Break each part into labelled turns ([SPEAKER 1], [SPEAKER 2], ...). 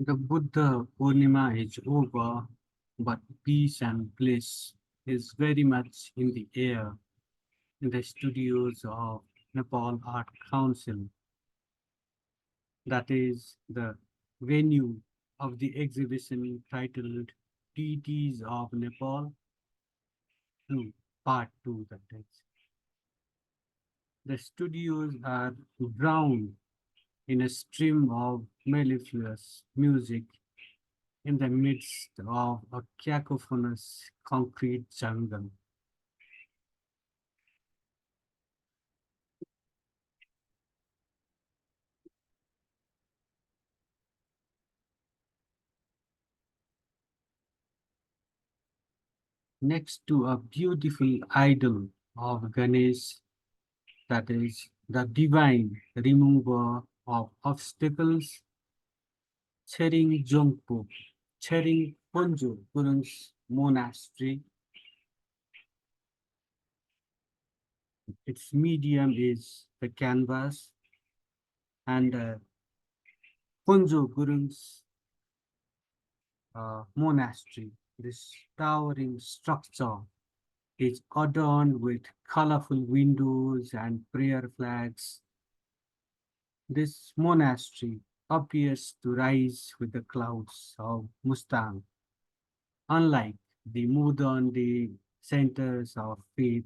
[SPEAKER 1] The Buddha Purnima is over, but peace and bliss is very much in the air in the studios of Nepal Art Council. That is the venue of the exhibition titled Deities of Nepal 2, Part 2. That is. The studios are drowned in a stream of mellifluous music in the midst of a cacophonous concrete jungle. Next to a beautiful idol of Ganesh, that is the divine remover of obstacles, Chering Jongpo, Chering Ponjo Gurung's monastery. Its medium is the canvas, and Ponjo Gurung's monastery, this towering structure, is adorned with colorful windows and prayer flags. This monastery appears to rise with the clouds of Mustang, unlike the modern day centers of faith,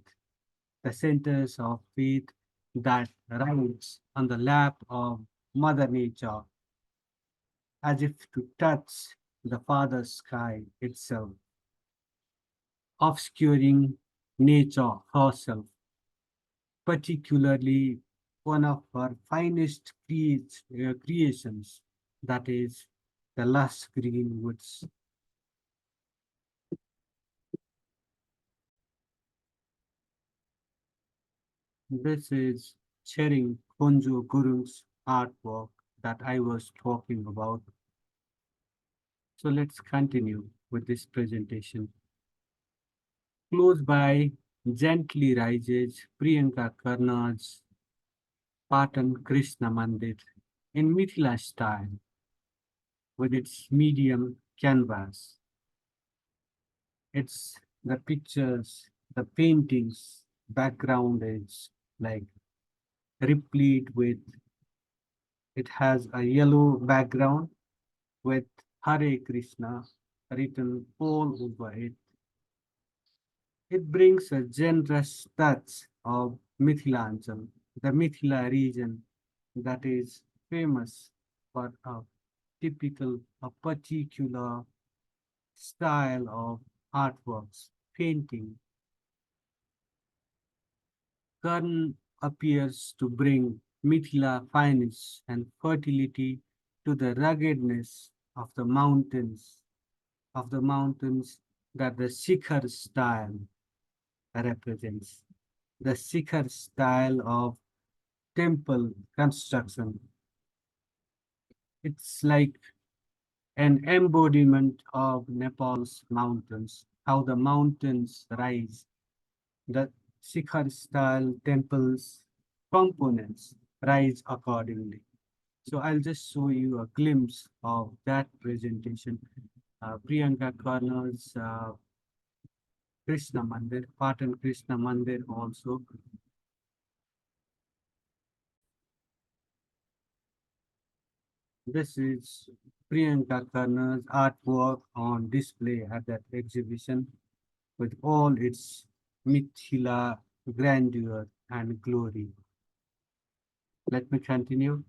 [SPEAKER 1] the centers of faith that rise on the lap of Mother Nature as if to touch the Father Sky itself, obscuring nature herself, particularly one of her finest creations, that is the lush green woods. This is Chering Konjo Gurung's artwork that I was talking about. So let's continue with this presentation. Close by gently rises Priyanka Karna's Patan Krishna Mandir in Mithila style with its medium canvas. It's the pictures, the paintings, background is like replete with, it has a yellow background with Hare Krishna written all over it. It brings a generous touch of Mithilanchal, the Mithila region that is famous for a particular style of artworks, painting. Karn appears to bring Mithila fineness and fertility to the ruggedness of the mountains that the Shikhar style represents. The Shikhar style of temple construction. It's like an embodiment of Nepal's mountains, how the mountains rise. The Shikhar style temples components rise accordingly. So I'll just show you a glimpse of that presentation. Priyanka Karna's Krishna Mandir, Patan Krishna Mandir also. This is Priyanka Karna's artwork on display at that exhibition with all its Mithila grandeur and glory. Let me continue.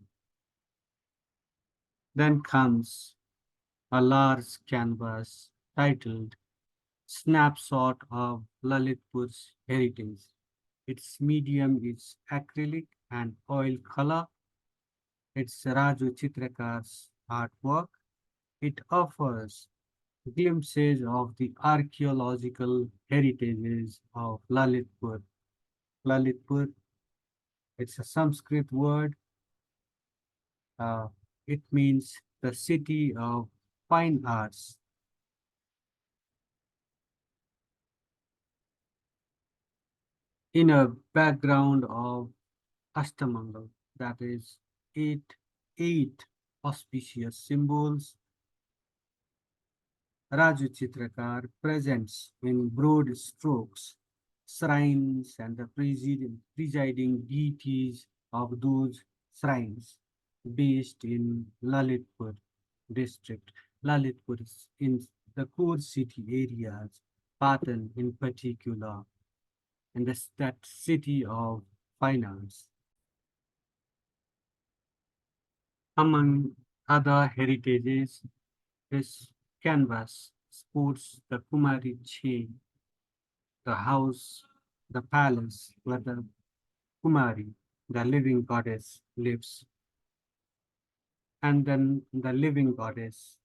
[SPEAKER 1] Then comes a large canvas titled Snapshot of Lalitpur's Heritage. Its medium is acrylic and oil color. It's Raju Chitrakar's artwork. It offers glimpses of the archaeological heritages of Lalitpur. Lalitpur, it's a Sanskrit word. Uh, it means the city of fine arts. In a background of Ashtamangal, that is eight auspicious symbols Raju Chitrakar presents in broad strokes shrines and the presiding deities of those shrines based in Lalitpur district. Lalitpur is in the core city areas, Patan in particular, and that city of finance. Among other heritages, this canvas sports the Kumari chain, the house, the palace where the Kumari, the living goddess, lives, and then the living goddess.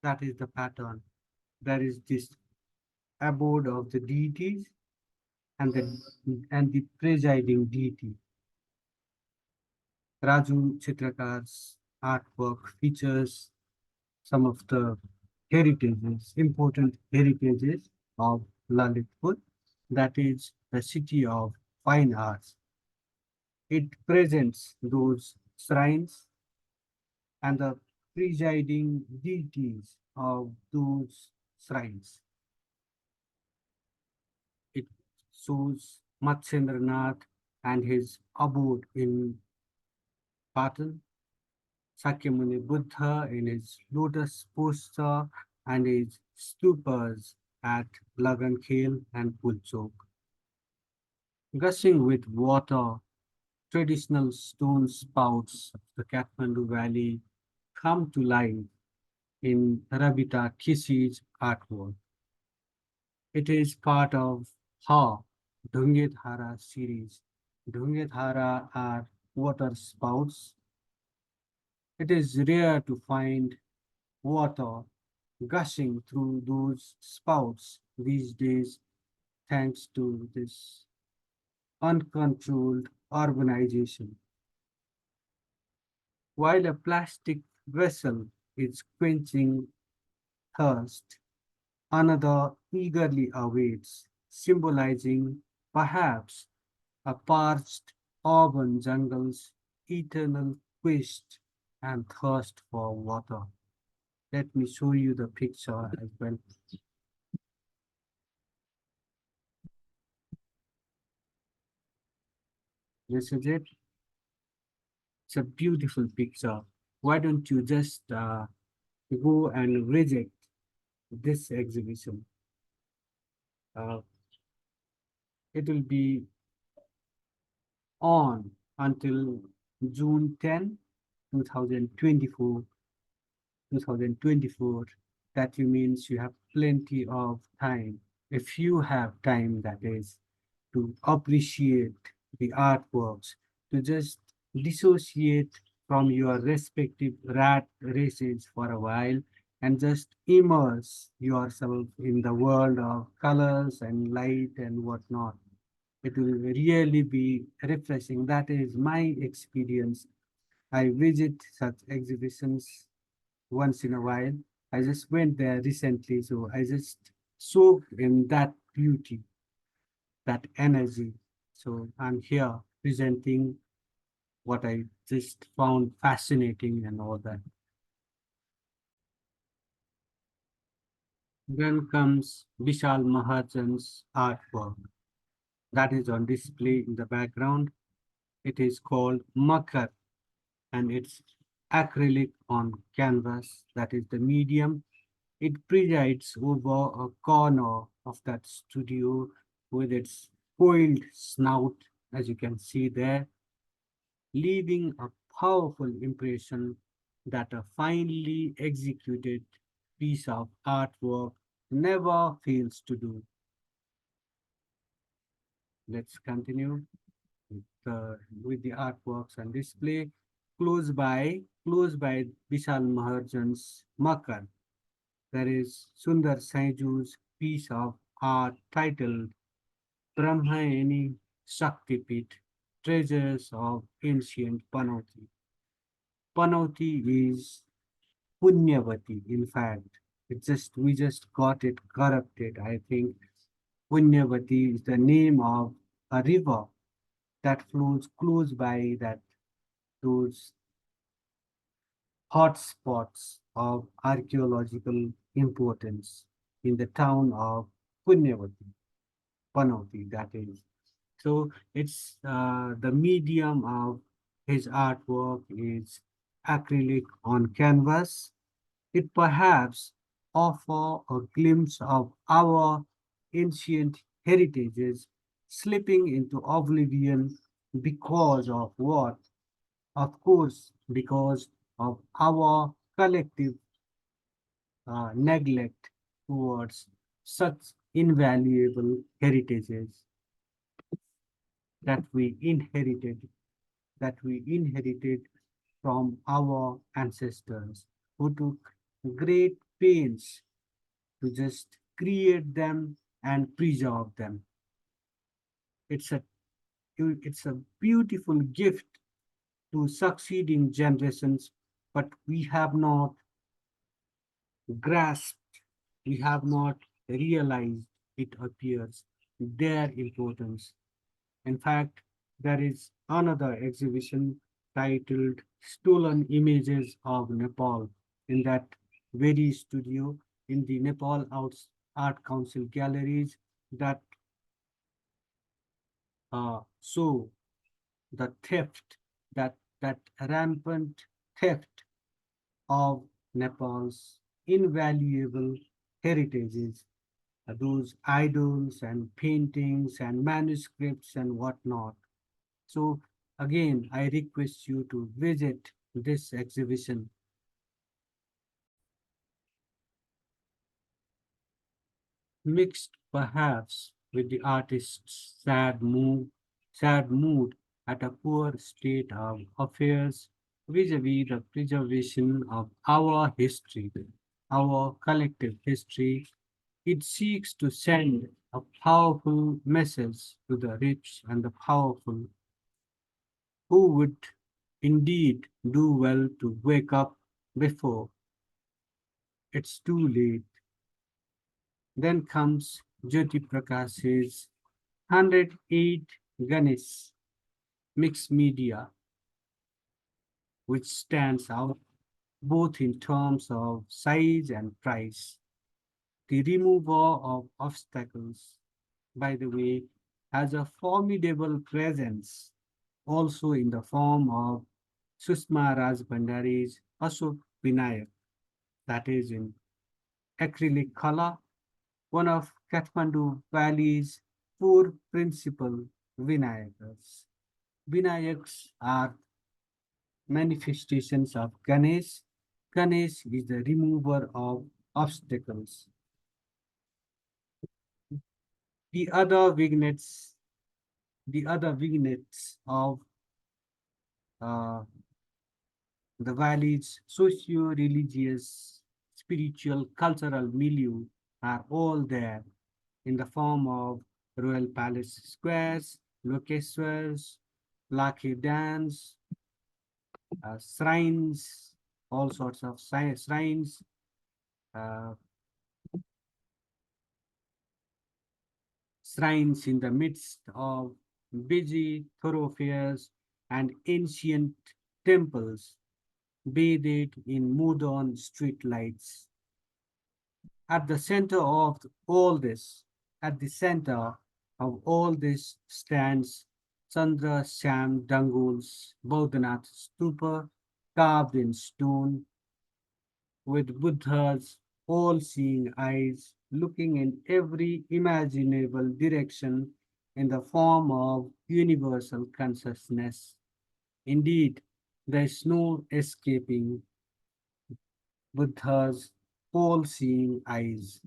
[SPEAKER 1] That is the pattern. There is this abode of the deities and the presiding deity. Raju Chitrakar's artwork features some of the heritages, important heritages of Lalitpur, that is the city of fine arts. It presents those shrines and the presiding deities of those shrines. It shows Matsyendranath and his abode in Patan, Sakyamuni Buddha in his lotus posture and his stupas at Lagan Khel and Pulchok. Gushing with water, traditional stone spouts of the Kathmandu Valley come to life in Rabita Kishi's artwork. It is part of Ha Dhara series. Dhara are water spouts. It is rare to find water gushing through those spouts these days thanks to this uncontrolled urbanization. While a plastic vessel is quenching thirst, another eagerly awaits, symbolizing perhaps a parched urban jungle's eternal quest and thirst for water. Let me show you the picture as well. This is it. It's a beautiful picture. Why don't you just go and visit this exhibition? Uh, it will be on until June 10, 2024. 2024. That means you have plenty of time. If you have time, that is, to appreciate the artworks, to just dissociate from your respective rat races for a while and just immerse yourself in the world of colors and light and whatnot. It will really be refreshing. That is my experience. I visit such exhibitions once in a while. I just went there recently, so I just soaked in that beauty, that energy. So I'm here presenting what I just found fascinating and all that. Then comes Vishal Mahajan's artwork that is on display in the background. It is called Makar and it's acrylic on canvas, that is the medium. It presides over a corner of that studio with its coiled snout, as you can see there, leaving a powerful impression that a finely executed piece of artwork never fails to do. Let's continue with the artworks on display. Close by Vishal Maharjan's Makar, there is Sundar Saiju's piece of art titled Brahmayani Shaktipit, Treasures of Ancient Panoti. Panoti is Punyavati, in fact. We just got it corrupted. I think Punyavati is the name of a river that flows close by that those hotspots of archaeological importance in the town of Punyavati, Panoti, that is. So it's the medium of his artwork is acrylic on canvas. It perhaps offer a glimpse of our ancient heritages slipping into oblivion because of what? Of course, because of our collective neglect towards such invaluable heritages that we inherited, that we inherited from our ancestors who took great pains to just create them and preserve them. It's a it's a beautiful gift to succeeding generations, but we have not grasped, we have not realized, it appears, their importance. In fact, there is another exhibition titled Stolen Images of Nepal in that very studio in the Nepal Art Council galleries that show the theft, that rampant theft of Nepal's invaluable heritages, those idols and paintings and manuscripts and whatnot. So again, I request you to visit this exhibition. Mixed perhaps with the artist's sad mood at a poor state of affairs vis-a-vis the preservation of our history, our collective history. It seeks to send a powerful message to the rich and the powerful who would indeed do well to wake up before it's too late. Then comes Jyoti Prakash's 108 Ganesh mixed media, which stands out both in terms of size and price. The remover of obstacles, by the way, has a formidable presence also in the form of Sushma Rajbhandari's Ashok Vinayak, that is in acrylic color, one of Kathmandu Valley's four principal Vinayakas. Vinayaks are manifestations of Ganesh. Ganesh is the remover of obstacles. The other vignettes, the other vignettes of uh, the valley's socio-religious, spiritual, cultural milieu are all there in the form of royal palace squares, lokeswars, Lakhi dance, shrines, all sorts of shrines, uh, shrines in the midst of busy thoroughfares and ancient temples bathed in modern street lights. At the center of all this, at the center of all this stands Chandra Sham Dangul's Bodhanath stupa carved in stone with Buddha's all-seeing eyes looking in every imaginable direction in the form of universal consciousness. Indeed, there is no escaping Buddha's all-seeing eyes.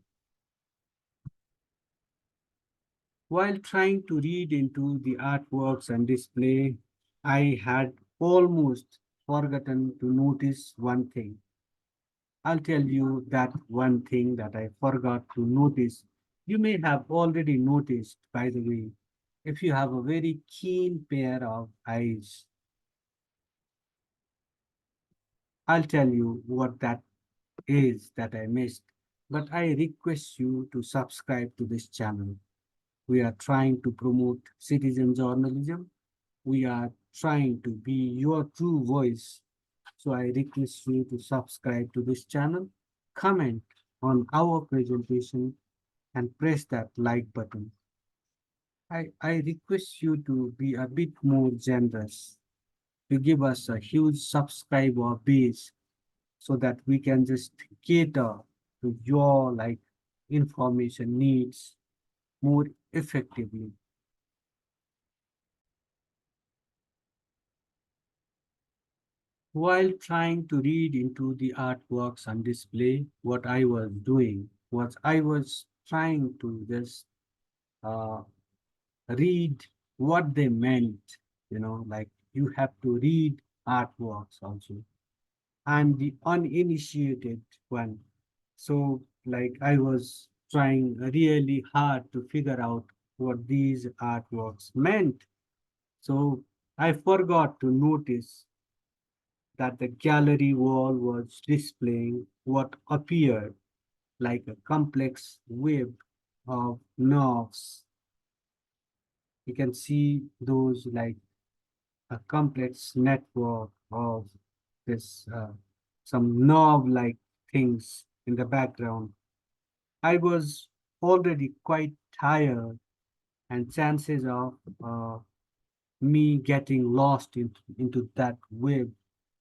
[SPEAKER 1] While trying to read into the artworks and display, I had almost forgotten to notice one thing. I'll tell you that one thing that I forgot to notice. You may have already noticed, by the way, if you have a very keen pair of eyes. I'll tell you what that is that I missed, but I request you to subscribe to this channel. We are trying to promote citizen journalism. We are trying to be your true voice So I request you to subscribe to this channel, comment on our presentation, and press that like button. I request you to be a bit more generous, to give us a huge subscriber base so that we can just cater to your information needs more effectively. While trying to read into the artworks on display, what I was doing was I was trying to just uh, read what they meant, like you have to read artworks also. I'm the uninitiated one. So, like, I was trying really hard to figure out what these artworks meant. So, I forgot to notice that the gallery wall was displaying what appeared like a complex web of nerves. You can see those like a complex network of this some nerve-like things in the background. I was already quite tired, and chances of me getting lost into that web,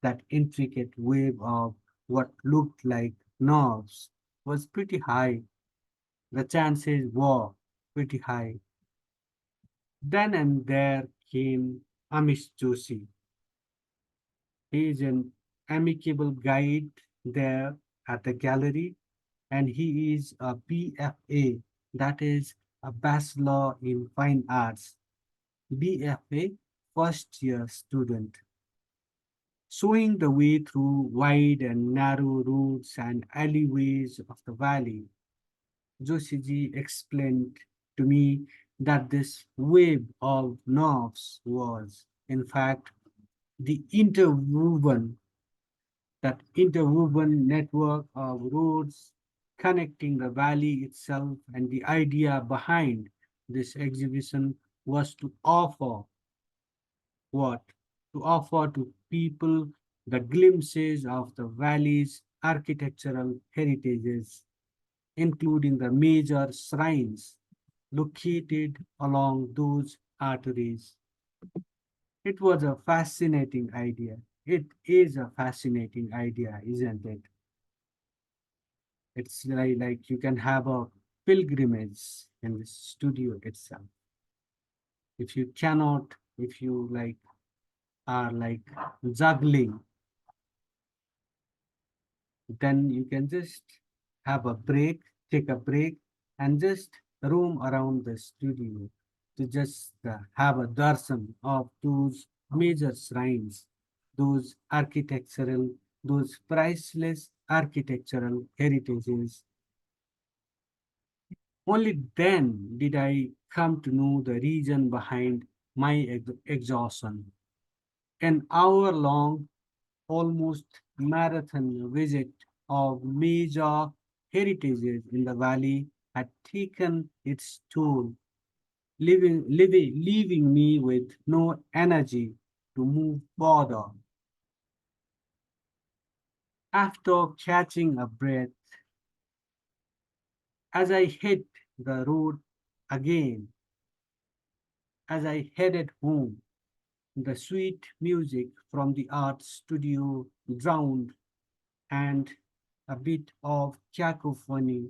[SPEAKER 1] that intricate web of what looked like nerves, was pretty high. The chances were pretty high. Then and there came Amish Joshi. He is an amicable guide there at the gallery, and he is a BFA, that is a Bachelor in Fine Arts, BFA first year student, showing the way through wide and narrow roads and alleyways of the valley. Joshiji explained to me that this web of nerves was, in fact, the interwoven network of roads connecting the valley itself, and the idea behind this exhibition was to offer what? To offer to people the glimpses of the valley's architectural heritages, including the major shrines located along those arteries. It was a fascinating idea. It is a fascinating idea, isn't it? It's like you can have a pilgrimage in the studio itself. If you cannot, if you are juggling, then you can just have a break, take a break, and just roam around the studio to just have a darshan of those major shrines, those architectural, those priceless architectural heritages. Only then did I come to know the reason behind my exhaustion. An hour long, almost marathon visit of major heritages in the valley had taken its toll, leaving me with no energy to move further. After catching a breath, as I hit the road again, as I headed home, the sweet music from the art studio drowned, and a bit of cacophony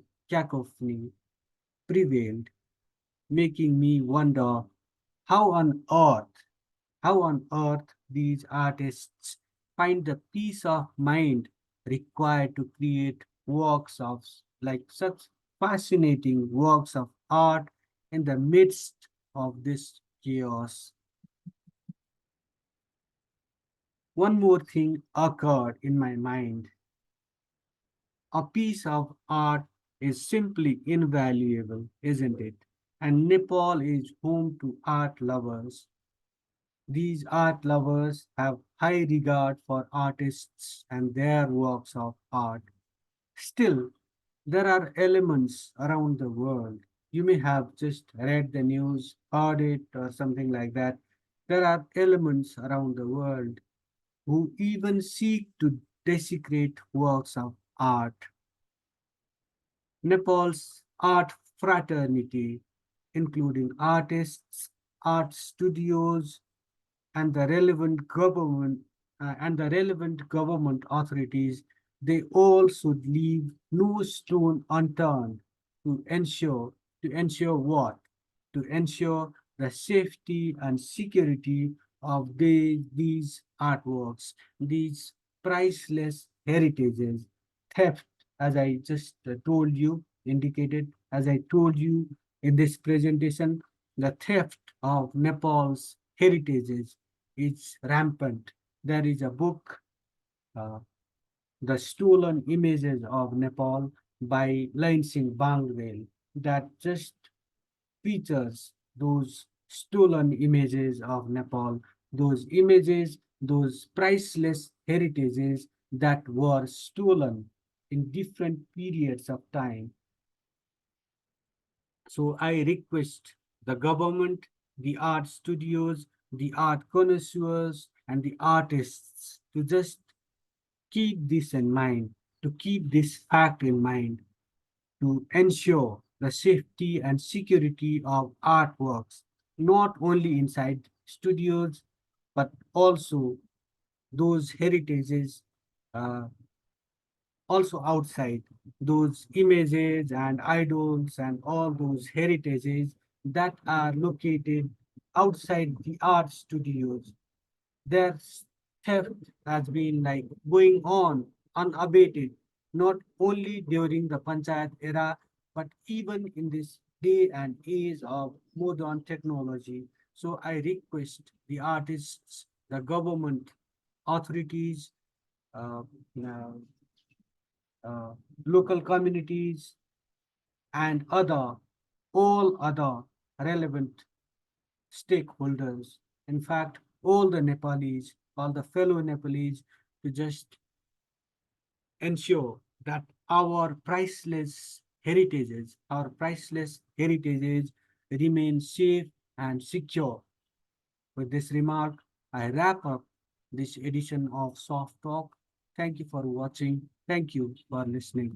[SPEAKER 1] prevailed, making me wonder how on earth, how on earth these artists find the peace of mind required to create works of such fascinating works of art in the midst of this chaos. One more thing occurred in my mind. A piece of art is simply invaluable, isn't it? And Nepal is home to art lovers. These art lovers have high regard for artists and their works of art. Still, there are elements around the world. You may have just read the news, heard it, or something like that. There are elements around the world who even seek to desecrate works of art. Nepal's art fraternity, including artists, art studios, and the relevant government authorities, they all should leave no stone unturned to ensure what? To ensure the safety and security of these artworks, these priceless heritages. Theft, as I just told you, indicated, as I told you in this presentation, the theft of Nepal's heritages is rampant. There is a book, uh, The Stolen Images of Nepal by Lain Singh Bangwell, that just features those stolen images of Nepal, those images, those priceless heritages that were stolen in different periods of time. So I request the government, the art studios, the art connoisseurs, and the artists to just keep this in mind, to keep this fact in mind, to ensure the safety and security of artworks, not only inside studios, but also those heritages, uh, also outside, those images and idols and all those heritages that are located outside the art studios. Their theft has been like going on unabated, not only during the Panchayat era, but even in this day and age of modern technology. So I request the artists, the government, authorities, uh, uh, uh, local communities, and all other relevant stakeholders. In fact, all the Nepalis, all the fellow Nepalis, to just ensure that our priceless heritages remain safe and secure. With this remark, I wrap up this edition of Soft Talk. Thank you for watching. Thank you for listening.